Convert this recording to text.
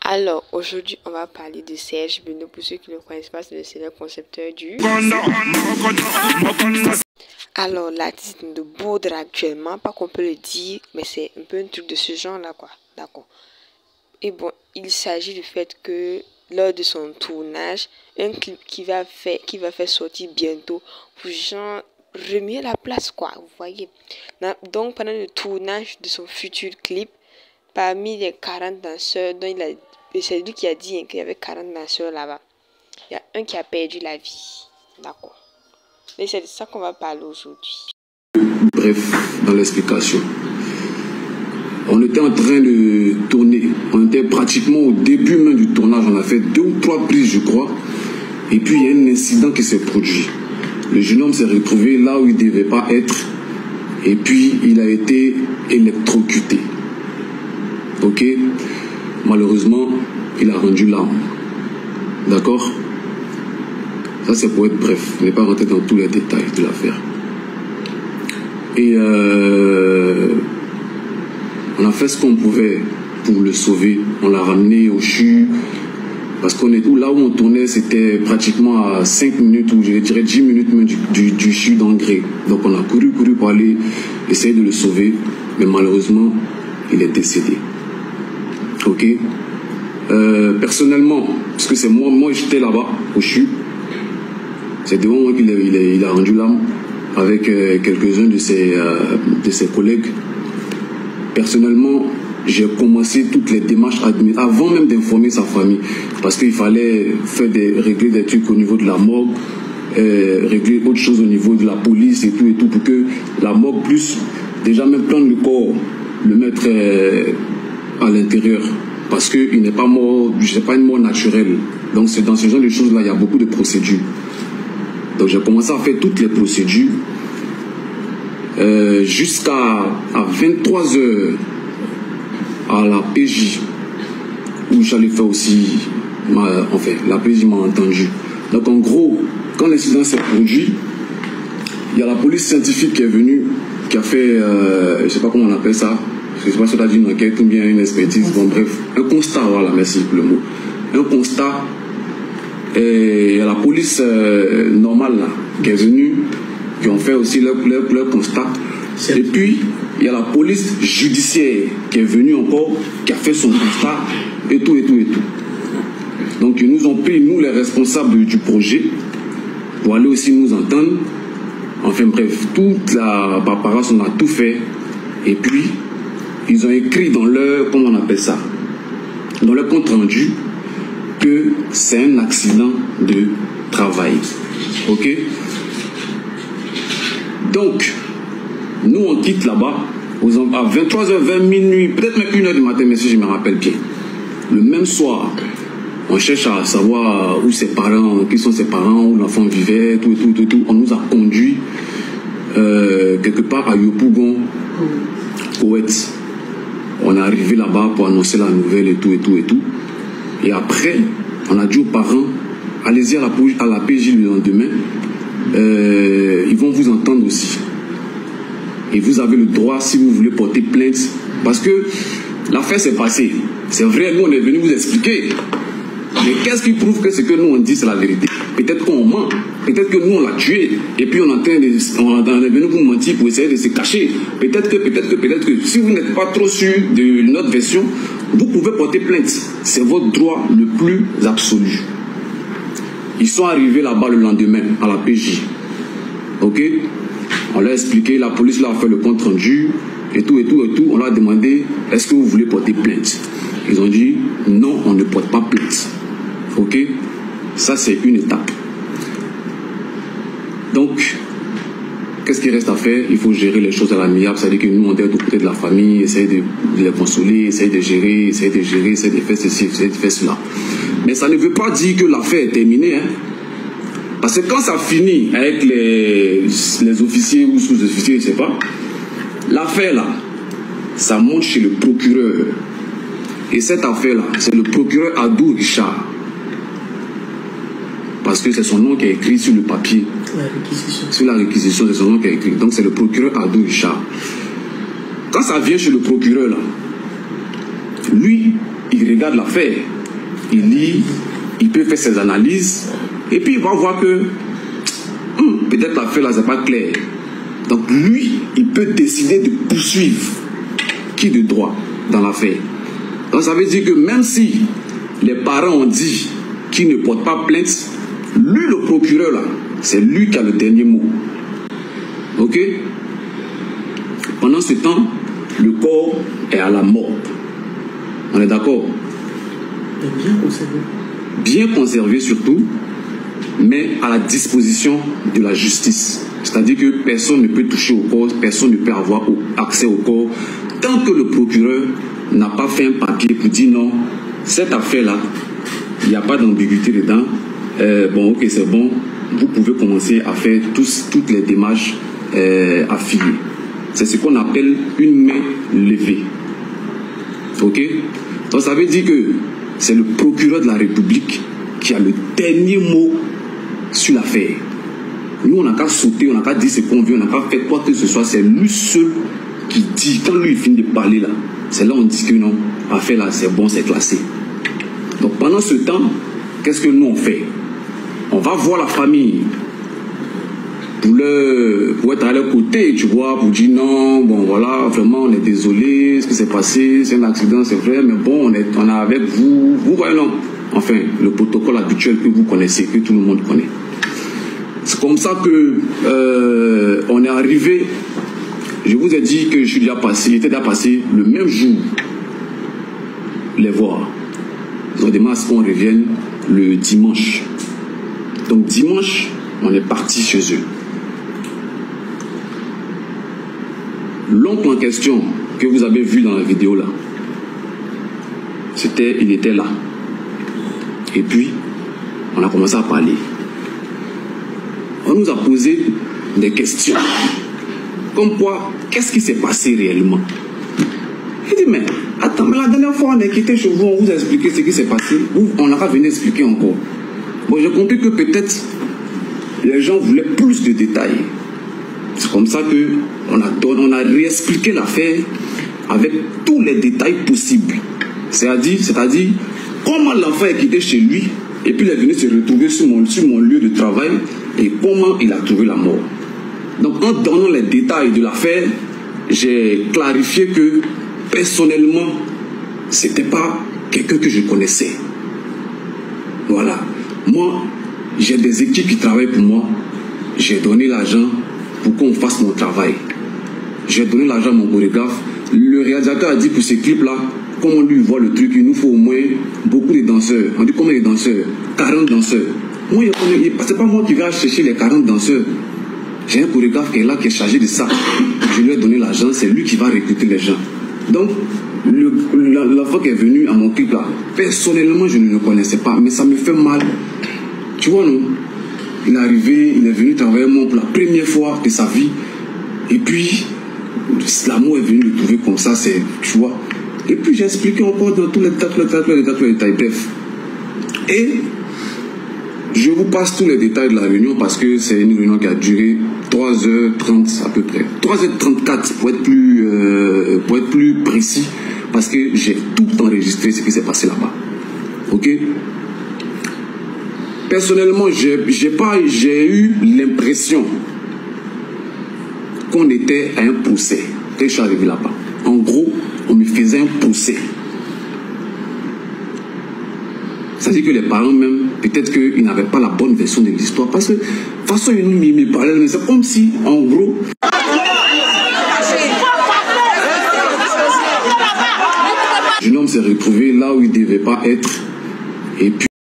Alors, aujourd'hui, on va parler de Serge Benoît. Pour ceux qui ne connaissent pas, c'est le concepteur du... Alors, l'artiste de Baudre actuellement, pas qu'on peut le dire, mais c'est un peu un truc de ce genre-là, quoi. D'accord. Et bon, il s'agit du fait que lors de son tournage, un clip qui va faire sortir bientôt pour genre remuer la place, quoi. Vous voyez. Donc, pendant le tournage de son futur clip, parmi les 40 danseurs dont c'est lui qui a dit qu'il y avait 40 danseurs là-bas, il y a un qui a perdu la vie. D'accord. Et c'est de ça qu'on va parler aujourd'hui. Bref, dans l'explication. On était en train de tourner. On était pratiquement au début même du tournage. On a fait 2 ou 3 prises, je crois. Et puis, il y a un incident qui s'est produit. Le jeune homme s'est retrouvé là où il ne devait pas être. Et puis, il a été électrocuté. Ok? Malheureusement, il a rendu l'âme. D'accord? Ça, c'est pour être bref. Je n'ai pas rentré dans tous les détails de l'affaire. Et on a fait ce qu'on pouvait pour le sauver. On l'a ramené au CHU. Parce qu'on est là où on tournait, c'était pratiquement à 5 minutes, ou je dirais 10 minutes même du CHU d'Angré. Donc on a couru pour aller essayer de le sauver. Mais malheureusement, il est décédé. Ok? Personnellement, parce que c'est moi j'étais là-bas au CHU. C'est devant moi qu'il a rendu l'âme avec quelques-uns de ses collègues. Personnellement, j'ai commencé toutes les démarches avant même d'informer sa famille, parce qu'il fallait régler des trucs au niveau de la morgue, régler autre chose au niveau de la police et tout, pour que la morgue puisse déjà même prendre le corps, le mettre à l'intérieur, parce qu'il n'est pas mort, c'est pas une mort naturelle. Donc c'est dans ce genre de choses-là, il y a beaucoup de procédures. Donc j'ai commencé à faire toutes les procédures jusqu'à 23h à la PJ, où j'allais faire aussi, la PJ m'a entendu. Donc en gros, quand l'incident s'est produit, il y a la police scientifique qui est venue, qui a fait, je ne sais pas comment on appelle ça, je ne sais pas si on a dit une enquête ou bien une expertise, bon bref, un constat, voilà, merci pour le mot, un constat. Et il y a la police normale là, qui est venue, qui ont fait aussi leur constat. Et puis, il y a la police judiciaire qui est venue encore, qui a fait son constat, et tout. Donc, ils nous ont pris, nous, les responsables du projet, pour aller aussi nous entendre. Enfin bref, toute la paperasse, on a tout fait. Et puis, ils ont écrit dans leur, comment on appelle ça, dans leur compte rendu, que c'est un accident de travail. Ok? Donc, nous on quitte là-bas à 23h20, minuit, peut-être même 1h du matin, mais si je me rappelle bien. Le même soir, on cherche à savoir où ses parents, qui sont ses parents, où l'enfant vivait, tout. On nous a conduit quelque part à Yopougon, Koweït. On est arrivé là-bas pour annoncer la nouvelle et tout. Et après, on a dit aux parents, allez-y à la PJ le lendemain, ils vont vous entendre aussi. Et vous avez le droit, si vous voulez porter plainte, parce que l'affaire s'est passée. C'est vrai, nous on est venu vous expliquer. Mais qu'est-ce qui prouve que ce que nous on dit c'est la vérité? Peut-être qu'on ment, peut-être que nous on l'a tué, et puis on est venu vous mentir pour essayer de se cacher. Peut-être que si vous n'êtes pas trop sûr de notre version, vous pouvez porter plainte. C'est votre droit le plus absolu. Ils sont arrivés là-bas le lendemain à la PJ. Ok? On l'a expliqué, la police leur a fait le compte rendu et tout. On leur a demandé, est-ce que vous voulez porter plainte? Ils ont dit, non, on ne porte pas plainte. Ok? Ça, c'est une étape. Donc, qu'est-ce qu'il reste à faire? Il faut gérer les choses à l'amiable. C'est-à-dire que nous, on est aux côtés de la famille, essayer de les consoler, essayer de gérer, essayer de faire ceci, essayer de faire cela. Mais ça ne veut pas dire que l'affaire est terminée. Hein? Parce que quand ça finit avec les officiers ou sous-officiers, je ne sais pas, l'affaire là, ça monte chez le procureur. Et cette affaire-là, c'est le procureur Adou Richard. Parce que c'est son nom qui est écrit sur le papier. Sur la réquisition, c'est son nom qui est écrit. Donc c'est le procureur Adou Richard. Quand ça vient chez le procureur là, lui, il il regarde l'affaire, il lit, il peut faire ses analyses, et puis il va voir que peut-être l'affaire là, c'est pas clair. Donc lui, il peut décider de poursuivre qui de droit dans l'affaire. Donc ça veut dire que même si les parents ont dit qu'ils ne portent pas plainte, lui, le procureur là, c'est lui qui a le dernier mot. Ok? Pendant ce temps, le corps est à la morgue. On est d'accord? Bien conservé. Bien conservé surtout, mais à la disposition de la justice. C'est-à-dire que personne ne peut toucher au corps, personne ne peut avoir accès au corps, tant que le procureur n'a pas fait un papier pour dire non, cette affaire-là, il n'y a pas d'ambiguïté dedans. Bon, ok, c'est bon, vous pouvez commencer à faire toutes les démarches affiliées. C'est ce qu'on appelle une main levée. Ok? Donc ça veut dire que c'est le procureur de la République qui a le dernier mot sur l'affaire. Nous, on n'a qu'à sauter, on n'a qu'à dire ce qu'on veut, on n'a qu'à faire quoi que ce soit. C'est lui seul qui dit, quand lui il finit de parler là, c'est là on dit que non, l'affaire là, c'est bon, c'est classé. Donc pendant ce temps, qu'est-ce que nous on fait? On va voir la famille pour être à leur côté, tu vois, pour dire non, bon voilà, vraiment on est désolé, ce qui s'est passé, c'est un accident, c'est vrai, mais bon, on est avec vous, vous voyez non. Enfin, le protocole habituel que vous connaissez, que tout le monde connaît. C'est comme ça que on est arrivé. Je vous ai dit que j'étais déjà passé le même jour les voir. Ils ont demandé à ce qu'on revienne le dimanche. Donc dimanche, on est parti chez eux. L'oncle en question que vous avez vu dans la vidéo là, il était là. Et puis, on a commencé à parler. On nous a posé des questions. Comme quoi, qu'est-ce qui s'est passé réellement? Il dit, mais attends, mais la dernière fois on est quitté chez vous, on vous a expliqué ce qui s'est passé. On n'a pas venu expliquer encore. Bon, j'ai compris que peut-être les gens voulaient plus de détails. C'est comme ça qu'on a réexpliqué l'affaire avec tous les détails possibles. C'est-à-dire comment l'enfant est quitté chez lui et puis il est venu se retrouver sur mon lieu de travail et comment il a trouvé la mort. Donc en donnant les détails de l'affaire, j'ai clarifié que personnellement, c'était pas quelqu'un que je connaissais. Voilà. Moi, j'ai des équipes qui travaillent pour moi. J'ai donné l'argent pour qu'on fasse mon travail. J'ai donné l'argent à mon chorégraphe. Le réalisateur a dit pour ces clips-là, comme on lui voit le truc, il nous faut au moins beaucoup de danseurs. On dit combien de danseurs? 40 danseurs. Moi, c'est pas moi qui vais chercher les 40 danseurs. J'ai un chorégraphe qui est là, qui est chargé de ça. Je lui ai donné l'argent, c'est lui qui va recruter les gens. Donc, l'enfant qui est venu à mon clip là, personnellement, je ne le connaissais pas, mais ça me fait mal. Tu vois, non? Il est arrivé, il est venu travailler moi pour la première fois de sa vie. Et puis, l'amour est venu le trouver comme ça, tu vois. Et puis, j'ai expliqué encore dans tous les détails, bref. Et je vous passe tous les détails de la réunion parce que c'est une réunion qui a duré 3h30 à peu près. 3h34 pour être plus précis, parce que j'ai tout enregistré ce qui s'est passé là-bas. Ok? Personnellement, j'ai eu l'impression qu'on était à un procès quand je suis arrivé là-bas. En gros, on me faisait un procès. C'est-à-dire que les parents même, peut-être qu'ils n'avaient pas la bonne version de l'histoire. Parce que, de toute façon, ils me parlaient, mais c'est comme si, en gros... Le jeune homme s'est retrouvé là où il ne devait pas être. Et puis...